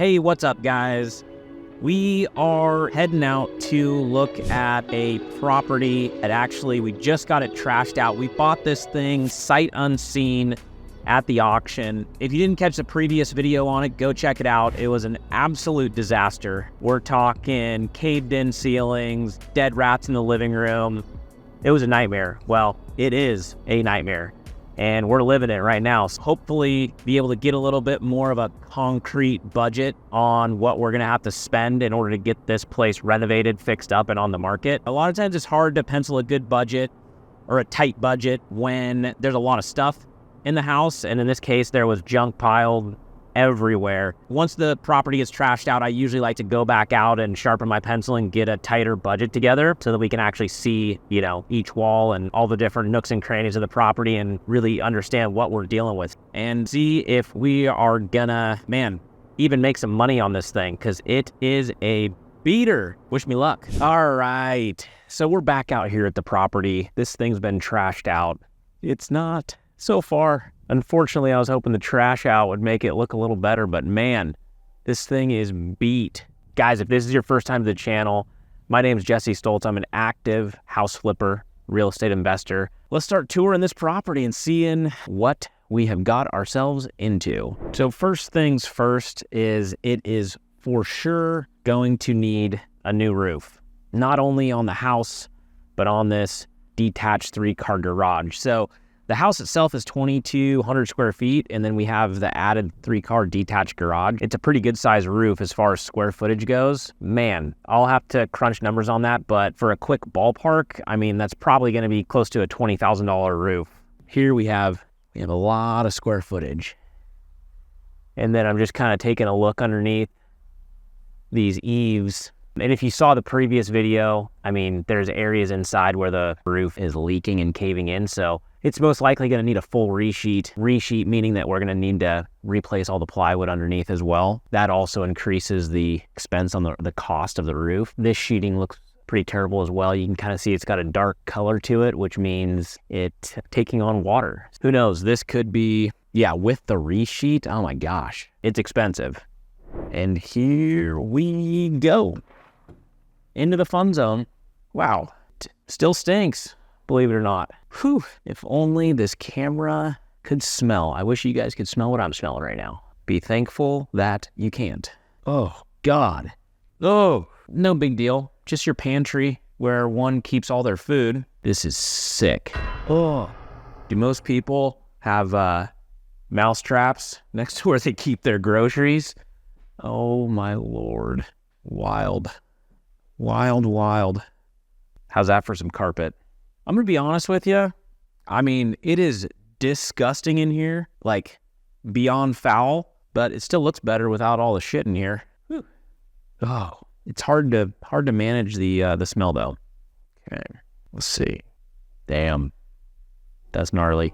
Hey, what's up, guys? We are heading out to look at a property that we just got it trashed out. We bought this thing sight unseen at the auction. If you didn't catch the previous video on it, go check it out. It was an absolute disaster. We're talking caved in ceilings, dead rats in the living room. It was a nightmare. Well, it is a nightmare. And we're living it right now. So hopefully be able to get a little bit more of a concrete budget on what we're gonna have to spend in order to get this place renovated, fixed up, and on the market. A lot of times it's hard to pencil a good budget or a tight budget when there's a lot of stuff in the house. And in this case, there was junk piled everywhere. Once the property is trashed out, I usually like to go back out and sharpen my pencil and get a tighter budget together so that we can actually see, each wall and all the different nooks and crannies of the property and really understand what we're dealing with and see if we are gonna, even make some money on this thing, because it is a beater. Wish me luck. All right, so we're back out here at the property. This thing's been trashed out. It's not so far. Unfortunately, I was hoping the trash out would make it look a little better, but man, this thing is beat. Guys, if this is your first time to the channel, my name is Jesse Stolz. I'm an active house flipper, real estate investor. Let's start touring this property and seeing what we have got ourselves into. So first things first is it is for sure going to need a new roof, not only on the house, but on this detached 3-car garage. So the house itself is 2,200 square feet, and then we have the added 3-car detached garage. It's a pretty good size roof as far as square footage goes. Man, I'll have to crunch numbers on that, but for a quick ballpark, that's probably gonna be close to a $20,000 roof. Here we have a lot of square footage. And then I'm just kind of taking a look underneath these eaves. And if you saw the previous video, there's areas inside where the roof is leaking and caving in, so it's most likely going to need a full resheet. Resheet meaning that we're going to need to replace all the plywood underneath as well. That also increases the expense on the cost of the roof. This sheeting looks pretty terrible as well. You can kind of see it's got a dark color to it, which means it's taking on water. Who knows? This could be, with the resheet, oh my gosh, it's expensive. And here we go. Into the fun zone. Wow, still stinks, believe it or not. Whew, if only this camera could smell. I wish you guys could smell what I'm smelling right now. Be thankful that you can't. Oh, God. Oh, no big deal. Just your pantry where one keeps all their food. This is sick. Oh, do most people have mouse traps next to where they keep their groceries? Oh, my Lord. Wild. Wild, wild. How's that for some carpet? I'm going to be honest with you. It is disgusting in here, like beyond foul, but it still looks better without all the shit in here. Whew. Oh, it's hard to manage the smell though. Okay, let's see. Damn, that's gnarly.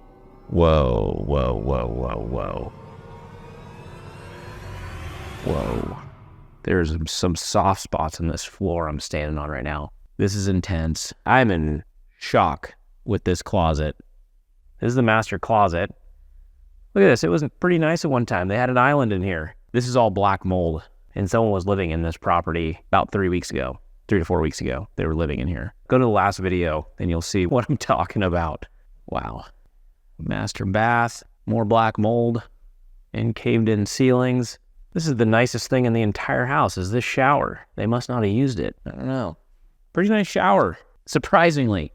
Whoa, whoa, whoa, whoa, whoa. Whoa. There's some soft spots in this floor I'm standing on right now. This is intense. I'm in shock with this closet. This is the master closet. Look at this. It was pretty nice at one time. They had an island in here. This is all black mold, and someone was living in this property about 3 to 4 weeks ago. They were living in here. Go to the last video and you'll see what I'm talking about. Wow. Master bath, more black mold, and caved in ceilings. This is the nicest thing in the entire house, is this shower. They must not have used it. I don't know. Pretty nice shower, surprisingly.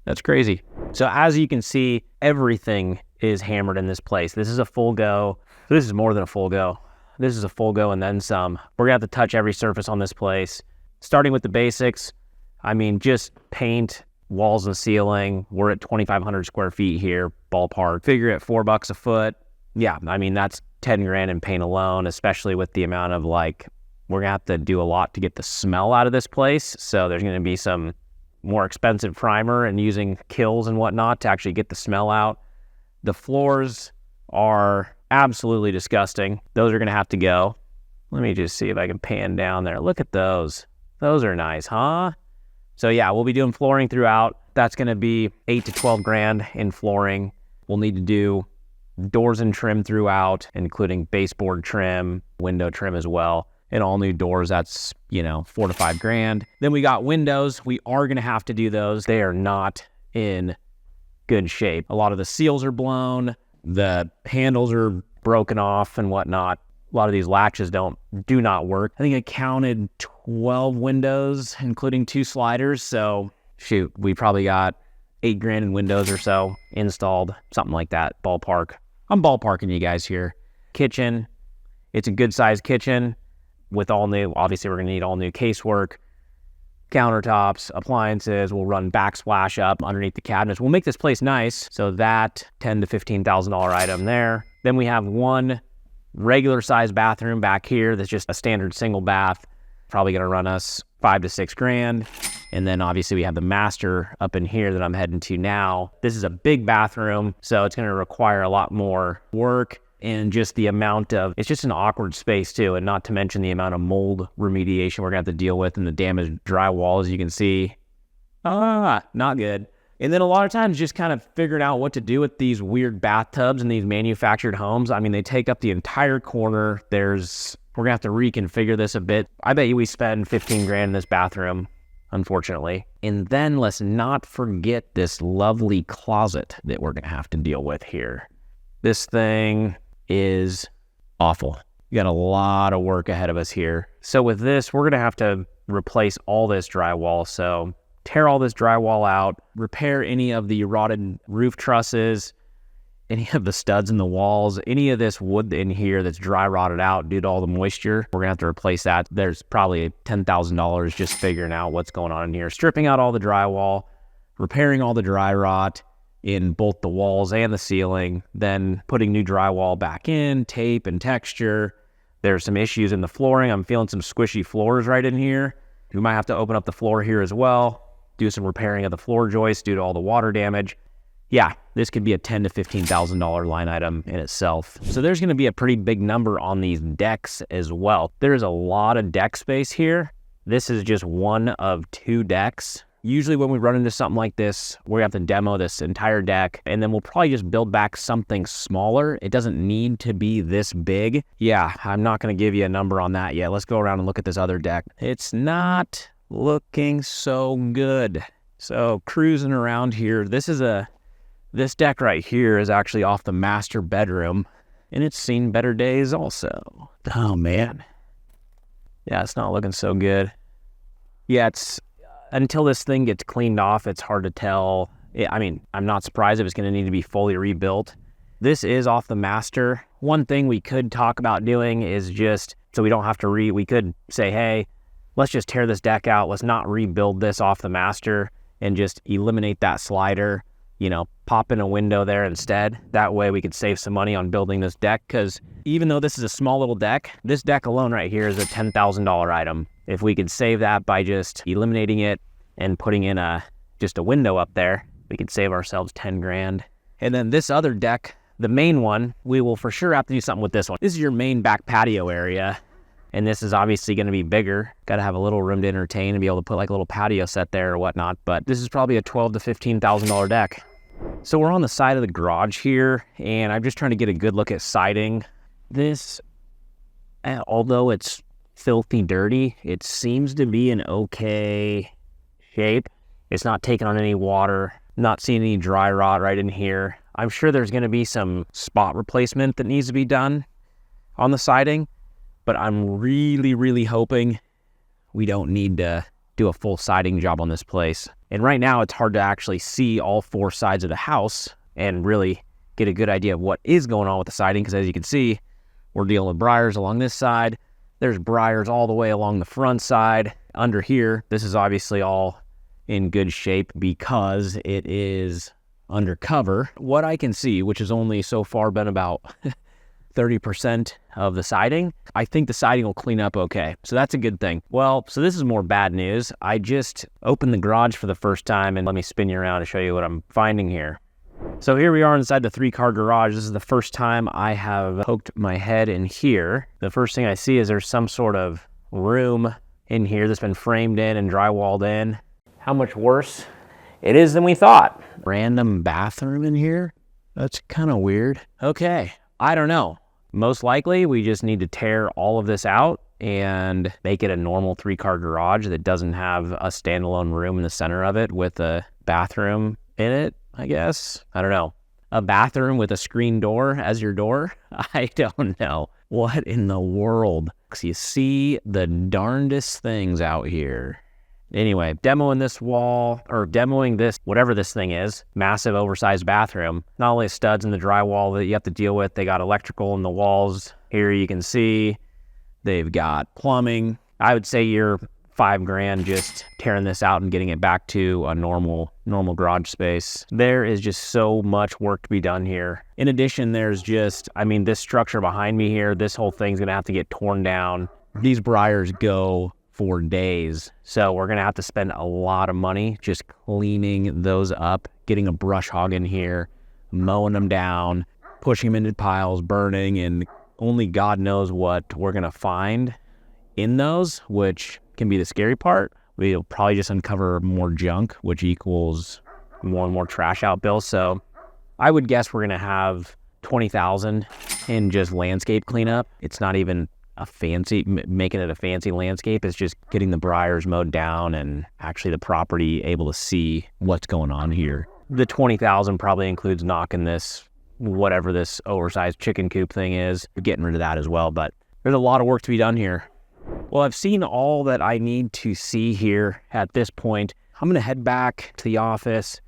That's crazy. So as you can see, everything is hammered in this place. This is a full go. This is more than a full go. This is a full go and then some. We're gonna have to touch every surface on this place. Starting with the basics, just paint, walls and ceiling. We're at 2,500 square feet here, ballpark. Figure at $4 a foot. Yeah, that's 10 grand in paint alone, especially with the amount of we're gonna have to do a lot to get the smell out of this place. So there's gonna be some more expensive primer and using kills and whatnot to actually get the smell out. The floors are absolutely disgusting. Those are gonna have to go. Let me just see if I can pan down there. Look at those. Those are nice, huh? So yeah, we'll be doing flooring throughout. That's gonna be 8 to 12 grand in flooring. We'll need to do doors and trim throughout, including baseboard trim, window trim as well. And all new doors, that's, you know, $4 to $5 grand. Then we got windows. We are going to have to do those. They are not in good shape. A lot of the seals are blown. The handles are broken off and whatnot. A lot of these latches do not work. I think I counted 12 windows, including 2 sliders. So shoot, we probably got $8 grand in windows or so installed, something like that, ballpark. I'm ballparking you guys here. Kitchen, it's a good sized kitchen with all new, obviously we're gonna need all new casework, countertops, appliances. We'll run backsplash up underneath the cabinets. We'll make this place nice. So that $10,000 to $15,000 item there. Then we have one regular size bathroom back here that's just a standard single bath, probably gonna run us $5 to $6 grand. And then obviously we have the master up in here that I'm heading to now. This is a big bathroom, so it's gonna require a lot more work and just the amount of, it's just an awkward space too, and not to mention the amount of mold remediation we're gonna have to deal with and the damaged drywall, as you can see. Not good. And then a lot of times just kind of figuring out what to do with these weird bathtubs and these manufactured homes. I mean, they take up the entire corner. We're gonna have to reconfigure this a bit. I bet you we spend 15 grand in this bathroom, unfortunately. And then let's not forget this lovely closet that we're gonna have to deal with here. This thing is awful. We got a lot of work ahead of us here. So with this, we're gonna have to replace all this drywall. So tear all this drywall out, repair any of the rotted roof trusses, any of the studs in the walls, any of this wood in here that's dry rotted out due to all the moisture. We're gonna have to replace that. There's probably $10,000 just figuring out what's going on in here. Stripping out all the drywall, repairing all the dry rot in both the walls and the ceiling, then putting new drywall back in, tape and texture. There's some issues in the flooring. I'm feeling some squishy floors right in here. We might have to open up the floor here as well, do some repairing of the floor joists due to all the water damage. Yeah, this could be a $10,000 to $15,000 line item in itself. So there's gonna be a pretty big number on these decks as well. There's a lot of deck space here. This is just one of 2 decks. Usually when we run into something like this, we have to demo this entire deck, and then we'll probably just build back something smaller. It doesn't need to be this big. Yeah, I'm not gonna give you a number on that yet. Let's go around and look at this other deck. It's not looking so good. So cruising around here, this deck right here is actually off the master bedroom, and it's seen better days also. Oh man. Yeah, it's not looking so good. Yeah, until this thing gets cleaned off, it's hard to tell. I mean, I'm not surprised if it's gonna need to be fully rebuilt. This is off the master. One thing we could talk about doing is just, so we don't have to we could say, hey, let's just tear this deck out. Let's not rebuild this off the master and just eliminate that slider, you know, pop in a window there instead. That way we could save some money on building this deck, because even though this is a small little deck, this deck alone right here is a $10,000 item. If we could save that by just eliminating it and putting in just a window up there, we could save ourselves 10 grand. And then this other deck, the main one, we will for sure have to do something with this one. This is your main back patio area. And this is obviously going to be bigger. Got to have a little room to entertain and be able to put like a little patio set there or whatnot. But this is probably a $12,000 to $15,000 deck. So we're on the side of the garage here, and I'm just trying to get a good look at siding. This, although it's filthy dirty, it seems to be in okay shape. It's not taking on any water, not seeing any dry rot right in here. I'm sure there's going to be some spot replacement that needs to be done on the siding, but I'm really, really hoping we don't need to do a full siding job on this place. And right now it's hard to actually see all 4 sides of the house and really get a good idea of what is going on with the siding, because as you can see, we're dealing with briars along this side. There's briars all the way along the front side. Under here, this is obviously all in good shape because it is undercover. What I can see, which has only so far been about 30% of the siding, I think the siding will clean up okay. So that's a good thing. Well, so this is more bad news. I just opened the garage for the first time, and let me spin you around to show you what I'm finding here. So here we are inside the 3-car garage. This is the first time I have poked my head in here. The first thing I see is there's some sort of room in here that's been framed in and drywalled in. How much worse it is than we thought. Random bathroom in here. That's kind of weird. Okay, I don't know. Most likely, we just need to tear all of this out and make it a normal 3-car garage that doesn't have a standalone room in the center of it with a bathroom in it, I guess. I don't know. A bathroom with a screen door as your door? I don't know. What in the world? You see the darndest things out here. Anyway, demoing this wall, or demoing this, whatever this thing is, massive oversized bathroom. Not only studs in the drywall that you have to deal with, they got electrical in the walls. Here you can see they've got plumbing. I would say you're $5,000 just tearing this out and getting it back to a normal garage space. There is just so much work to be done here. In addition, there's just, this structure behind me here, this whole thing's gonna have to get torn down. These briars go for days. So we're gonna have to spend a lot of money just cleaning those up, getting a brush hog in here, mowing them down, pushing them into piles, burning, and only God knows what we're gonna find in those, which can be the scary part. We'll probably just uncover more junk, which equals more and more trash out bills. So I would guess we're gonna have $20,000 in just landscape cleanup. It's not even making it a fancy landscape. It's just getting the briars mowed down and actually the property able to see what's going on here. The $20,000 probably includes knocking this, whatever this oversized chicken coop thing is, getting rid of that as well. But there's a lot of work to be done here. Well, I've seen all that I need to see here at this point. I'm going to head back to the office,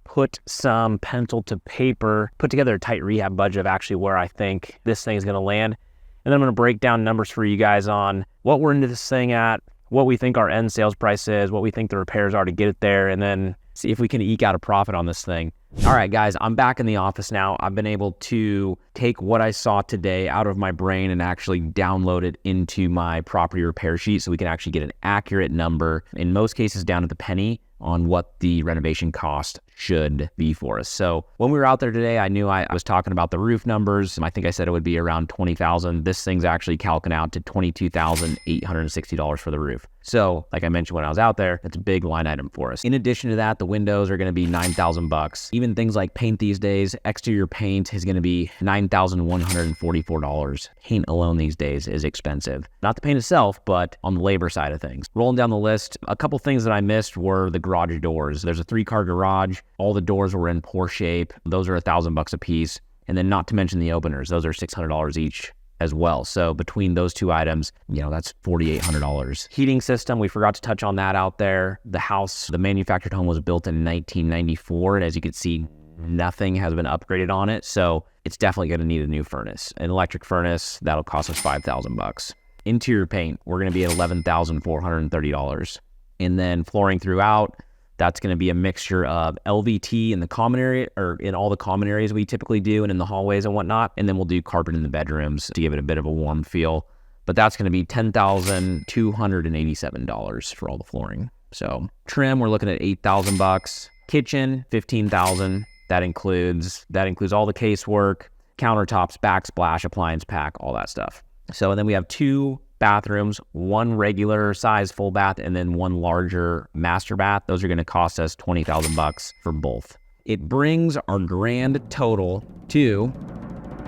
put some pencil to paper, put together a tight rehab budget of actually where I think this thing is going to land. And then I'm going to break down numbers for you guys on what we're into this thing at, what we think our end sales price is, what we think the repairs are to get it there, and then see if we can eke out a profit on this thing. All right, guys, I'm back in the office now. I've been able to take what I saw today out of my brain and actually download it into my property repair sheet so we can actually get an accurate number, in most cases down to the penny, on what the renovation cost should be for us. So when we were out there today, I knew I was talking about the roof numbers. I think I said it would be around $20,000. This thing's actually calculating out to $22,860 for the roof. So like I mentioned when I was out there, that's a big line item for us. In addition to that, the windows are going to be $9,000. Even things like paint these days, exterior paint is going to be $9,144. Paint alone these days is expensive. Not the paint itself, but on the labor side of things. Rolling down the list, a couple things that I missed were the garage doors. There's a 3-car garage. All the doors were in poor shape. Those are $1,000 a piece. And then not to mention the openers. Those are $600 each as well. So between those two items, that's $4,800. Heating system, we forgot to touch on that out there. The house, the manufactured home was built in 1994. And as you can see, nothing has been upgraded on it. So it's definitely going to need a new furnace. An electric furnace, that'll cost us $5,000. Interior paint, we're going to be at $11,430. And then flooring throughout, that's going to be a mixture of LVT in the common area, or in all the common areas we typically do, and in the hallways and whatnot. And then we'll do carpet in the bedrooms to give it a bit of a warm feel. But that's going to be $10,287 for all the flooring. So trim, we're looking at $8,000. Kitchen, $15,000. That includes all the casework, countertops, backsplash, appliance pack, all that stuff. So, and then we have 2 bathrooms, 1 regular size full bath, and then 1 larger master bath. Those are going to cost us $20,000 for both. It brings our grand total to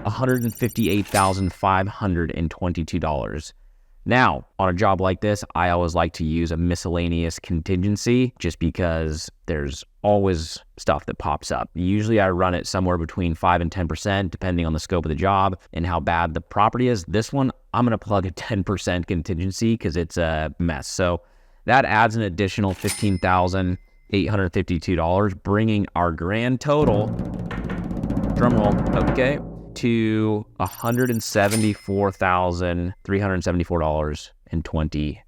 $158,522. Now, on a job like this, I always like to use a miscellaneous contingency just because there's always stuff that pops up. Usually I run it somewhere between 5 and 10%, depending on the scope of the job and how bad the property is. This one, I'm going to plug a 10% contingency because it's a mess. So that adds an additional $15,852, bringing our grand total, drum roll, okay, to $174,374.20.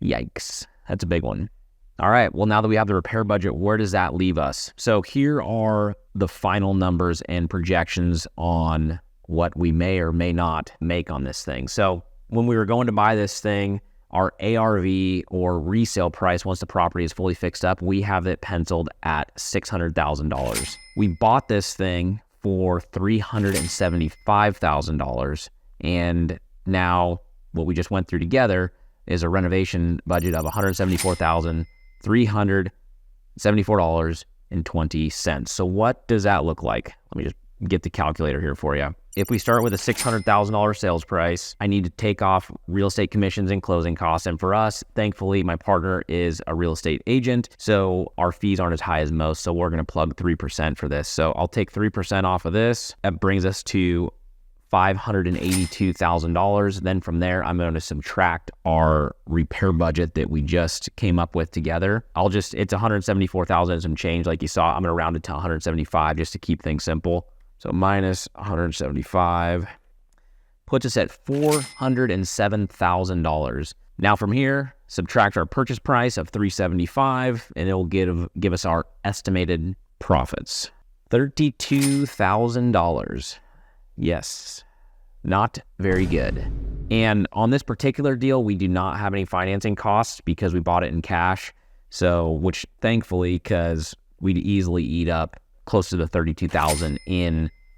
Yikes. That's a big one. All right. Well, now that we have the repair budget, where does that leave us? So here are the final numbers and projections on what we may or may not make on this thing. So when we were going to buy this thing, our ARV or resale price, once the property is fully fixed up, we have it penciled at $600,000. We bought this thing for $375,000. And now what we just went through together is a renovation budget of $174,374.20. $600,000.20. So what does that look like? Let me just get the calculator here for you. If we start with a $600,000 sales price, I need to take off real estate commissions and closing costs. And for us, thankfully, my partner is a real estate agent, so our fees aren't as high as most. So we're going to plug 3% for this. So I'll take 3% off of this. That brings us to $582,000. Then from there, I'm going to subtract our repair budget that we just came up with together. It's 174,000 and some change. Like you saw, I'm going to round it to 175 just to keep things simple. So minus 175 puts us at $407,000. Now from here, subtract our purchase price of $375, and it'll give us our estimated profits. $32,000. Yes, not very good. And on this particular deal, we do not have any financing costs because we bought it in cash. So, which thankfully, because we'd easily eat up close to the $32,000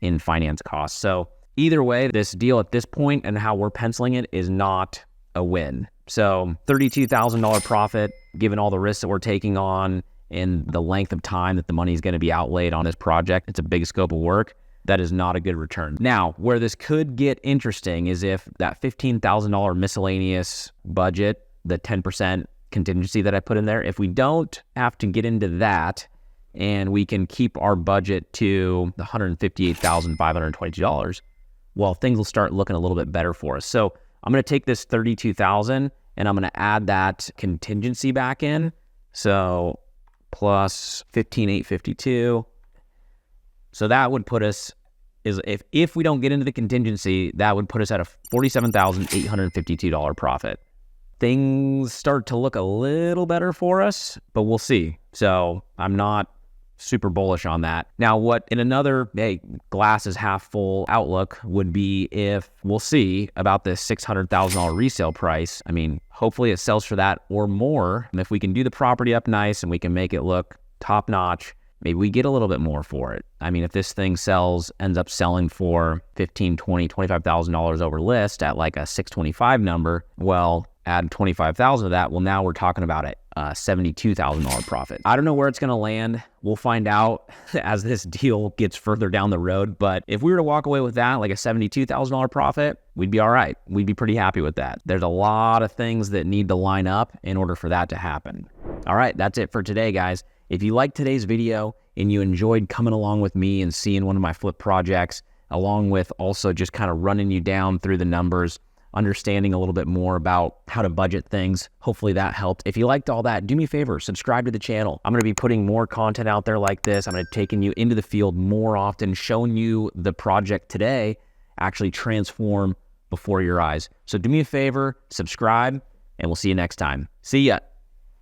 in finance costs. So either way, this deal at this point and how we're penciling it is not a win. So $32,000 profit, given all the risks that we're taking on and the length of time that the money is going to be outlaid on this project, it's a big scope of work. That is not a good return. Now, where this could get interesting is if that $15,000 miscellaneous budget, the 10% contingency that I put in there, if we don't have to get into that, and we can keep our budget to the $158,522, well, things will start looking a little bit better for us. So I'm going to take this $32,000 and I'm going to add that contingency back in. So plus $15,852. So that would put us, if we don't get into the contingency, that would put us at a $47,852 profit. Things start to look a little better for us, but we'll see. So I'm not super bullish on that. Now, what in another, hey, glass is half full outlook would be if we'll see about this $600,000 resale price. I mean, hopefully it sells for that or more. And if we can do the property up nice and we can make it look top notch, maybe we get a little bit more for it. I mean, if this thing ends up selling for $15,000, $20,000, $25,000 over list at like a $625 number, well, add $25,000 of that. Well, now we're talking about a $72,000 profit. I don't know where it's going to land. We'll find out as this deal gets further down the road. But if we were to walk away with that, like a $72,000 profit, we'd be all right. We'd be pretty happy with that. There's a lot of things that need to line up in order for that to happen. All right, that's it for today, guys. If you liked today's video and you enjoyed coming along with me and seeing one of my flip projects, along with also just kind of running you down through the numbers, understanding a little bit more about how to budget things, hopefully that helped. If you liked all that, do me a favor, subscribe to the channel. I'm going to be putting more content out there like this. I'm going to be taking you into the field more often, showing you the project today actually transform before your eyes. So do me a favor, subscribe, and we'll see you next time. See ya.